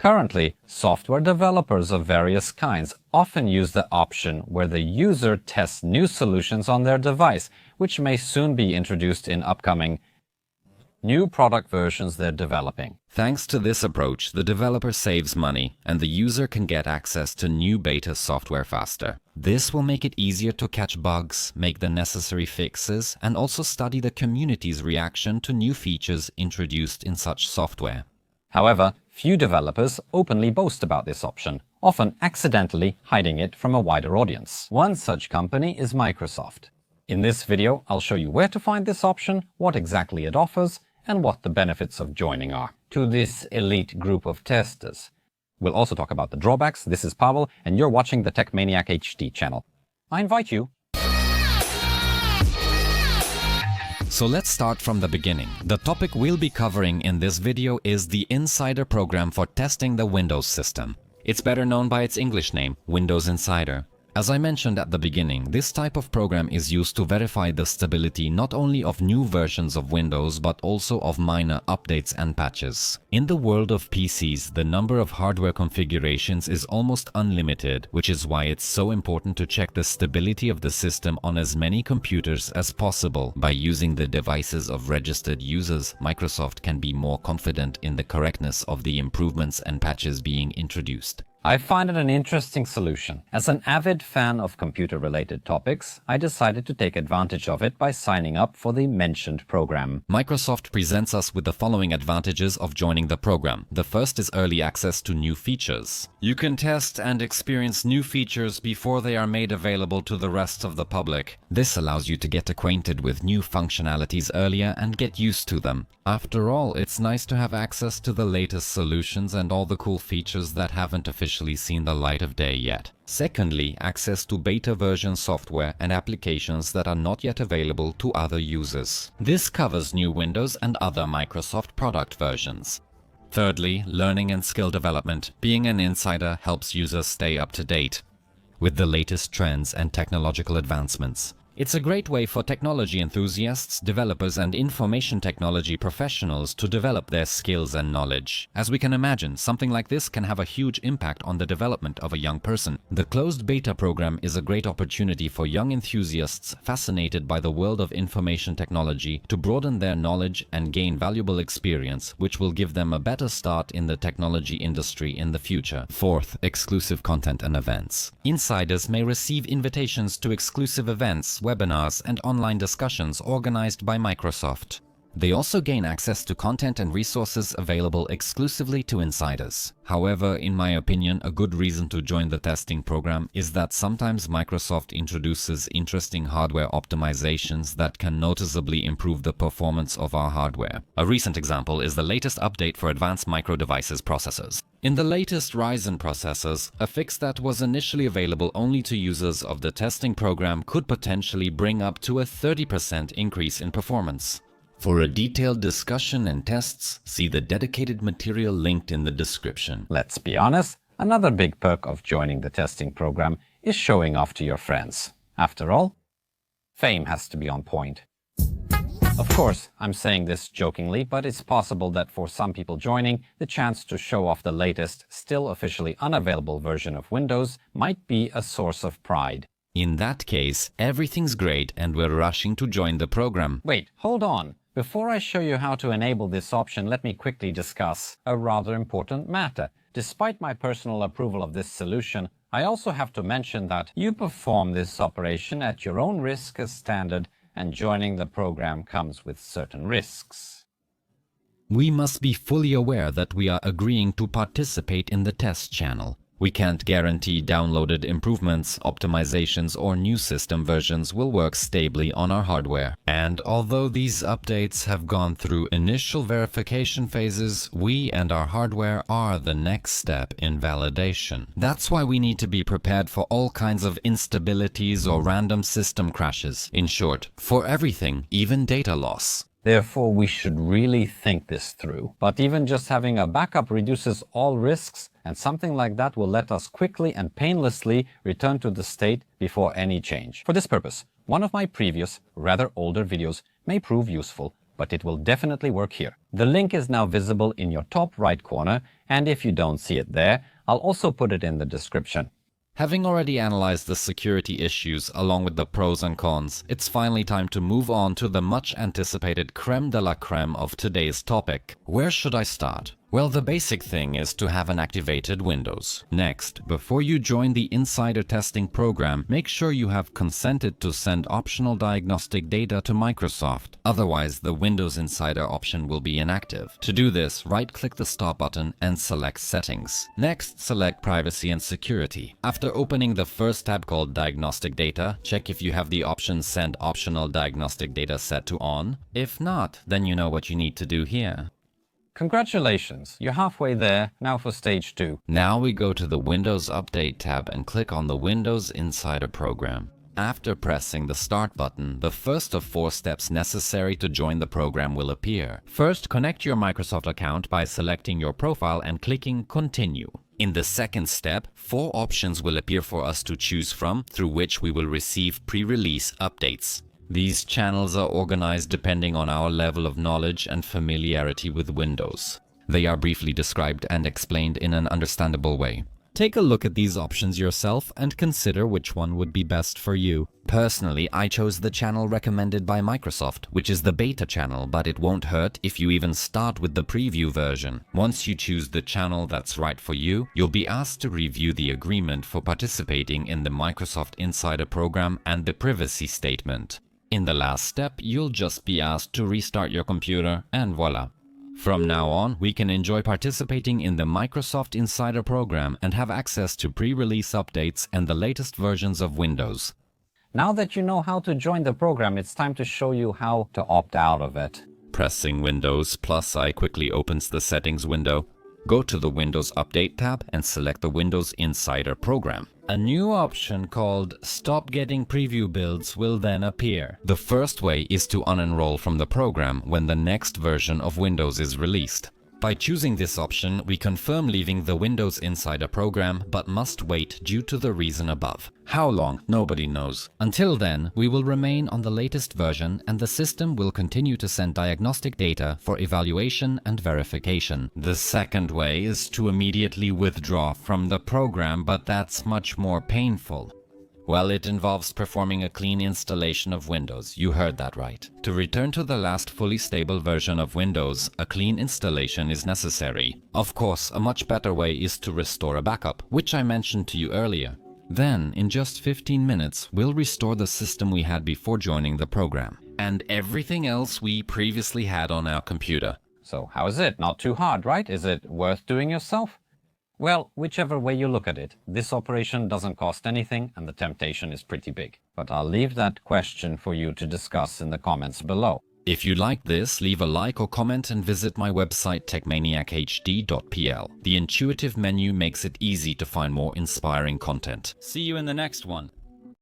Currently, software developers of various kinds often use the option where the user tests new solutions on their device, which may soon be introduced in upcoming new product versions they're developing. Thanks to this approach, the developer saves money and the user can get access to new beta software faster. This will make it easier to catch bugs, make the necessary fixes, and also study the community's reaction to new features introduced in such software. However, few developers openly boast about this option, often accidentally hiding it from a wider audience. One such company is Microsoft. In this video, I'll show you where to find this option, what exactly it offers, and what the benefits of joining are to this elite group of testers. We'll also talk about the drawbacks. This is Pavel, and you're watching the Tech Maniac HD channel. I invite you. So let's start from the beginning. The topic we'll be covering in this video is the Insider program for testing the Windows system. It's better known by its English name, Windows Insider. As I mentioned at the beginning, this type of program is used to verify the stability not only of new versions of Windows but also of minor updates and patches. In the world of PCs, the number of hardware configurations is almost unlimited, which is why it's so important to check the stability of the system on as many computers as possible. By using the devices of registered users, Microsoft can be more confident in the correctness of the improvements and patches being introduced. I find it an interesting solution. As an avid fan of computer-related topics, I decided to take advantage of it by signing up for the mentioned program. Microsoft presents us with the following advantages of joining the program. The first is early access to new features. You can test and experience new features before they are made available to the rest of the public. This allows you to get acquainted with new functionalities earlier and get used to them. After all, it's nice to have access to the latest solutions and all the cool features that haven't officially seen the light of day yet. Secondly, access to beta version software and applications that are not yet available to other users. This covers new Windows and other Microsoft product versions. Thirdly, learning and skill development. Being an insider helps users stay up to date with the latest trends and technological advancements. It's a great way for technology enthusiasts, developers, and information technology professionals to develop their skills and knowledge. As we can imagine, something like this can have a huge impact on the development of a young person. The closed beta program is a great opportunity for young enthusiasts fascinated by the world of information technology to broaden their knowledge and gain valuable experience, which will give them a better start in the technology industry in the future. Fourth, exclusive content and events. Insiders may receive invitations to exclusive events, webinars, and online discussions organized by Microsoft. They also gain access to content and resources available exclusively to insiders. However, in my opinion, a good reason to join the testing program is that sometimes Microsoft introduces interesting hardware optimizations that can noticeably improve the performance of our hardware. A recent example is the latest update for advanced micro devices processors. In the latest Ryzen processors, a fix that was initially available only to users of the testing program could potentially bring up to a 30% increase in performance. For a detailed discussion and tests, see the dedicated material linked in the description. Let's be honest, another big perk of joining the testing program is showing off to your friends. After all, fame has to be on point. Of course, I'm saying this jokingly, but it's possible that for some people joining, the chance to show off the latest, still officially unavailable version of Windows might be a source of pride. In that case, everything's great and we're rushing to join the program. Wait, hold on. Before I show you how to enable this option, let me quickly discuss a rather important matter. Despite my personal approval of this solution, I also have to mention that you perform this operation at your own risk as standard, and joining the program comes with certain risks. We must be fully aware that we are agreeing to participate in the test channel. We can't guarantee downloaded improvements, optimizations, or new system versions will work stably on our hardware. And although these updates have gone through initial verification phases, we and our hardware are the next step in validation. That's why we need to be prepared for all kinds of instabilities or random system crashes. In short, for everything, even data loss. Therefore, we should really think this through. But even just having a backup reduces all risks, and something like that will let us quickly and painlessly return to the state before any change. For this purpose, one of my previous, rather older videos may prove useful. but it will definitely work here. The link is now visible in your top right corner, and if you don't see it there, I'll also put it in the description. Having already analyzed the security issues along with the pros and cons, it's finally time to move on to the much anticipated creme de la creme of today's topic. Where should I start? Well, the basic thing is to have an activated Windows. Next, before you join the insider testing program, make sure you have consented to send optional diagnostic data to Microsoft. Otherwise, the Windows Insider option will be inactive. To do this, right-click the Start button and select Settings. Next, select Privacy and Security. After opening the first tab called Diagnostic Data, check if you have the option Send Optional Diagnostic Data set to On. If not, then you know what you need to do here. Congratulations, you're halfway there. Now for stage 2. Now we go to the Windows Update tab and click on the Windows Insider program. After pressing the Start button, the first of 4 steps necessary to join the program will appear. First, connect your Microsoft account by selecting your profile and clicking Continue. In the second step, 4 options will appear for us to choose from, through which we will receive pre-release updates. These channels are organized depending on our level of knowledge and familiarity with Windows. They are briefly described and explained in an understandable way. Take a look at these options yourself and consider which one would be best for you. Personally, I chose the channel recommended by Microsoft, which is the beta channel, but it won't hurt if you even start with the preview version. Once you choose the channel that's right for you, you'll be asked to review the agreement for participating in the Microsoft Insider program and the privacy statement. In the last step, you'll just be asked to restart your computer, and voila. From now on, we can enjoy participating in the Microsoft Insider program and have access to pre-release updates and the latest versions of Windows. Now that you know how to join the program, it's time to show you how to opt out of it. Pressing Windows +I quickly opens the settings window. Go to the Windows Update tab and select the Windows Insider program. A new option called Stop Getting Preview Builds will then appear. The first way is to unenroll from the program when the next version of Windows is released. By choosing this option, we confirm leaving the Windows Insider program, but must wait due to the reason above. How long? Nobody knows. Until then, we will remain on the latest version and the system will continue to send diagnostic data for evaluation and verification. The second way is to immediately withdraw from the program, but that's much more painful. Well, it involves performing a clean installation of Windows. You heard that right. To return to the last fully stable version of Windows, a clean installation is necessary. Of course, a much better way is to restore a backup, which I mentioned to you earlier. Then, in just 15 minutes, we'll restore the system we had before joining the program, and everything else we previously had on our computer. So how is it? Not too hard, right? Is it worth doing yourself? Well, whichever way you look at it, this operation doesn't cost anything and the temptation is pretty big. But I'll leave that question for you to discuss in the comments below. If you like this, leave a like or comment and visit my website techmaniachd.pl. The intuitive menu makes it easy to find more inspiring content. See you in the next one.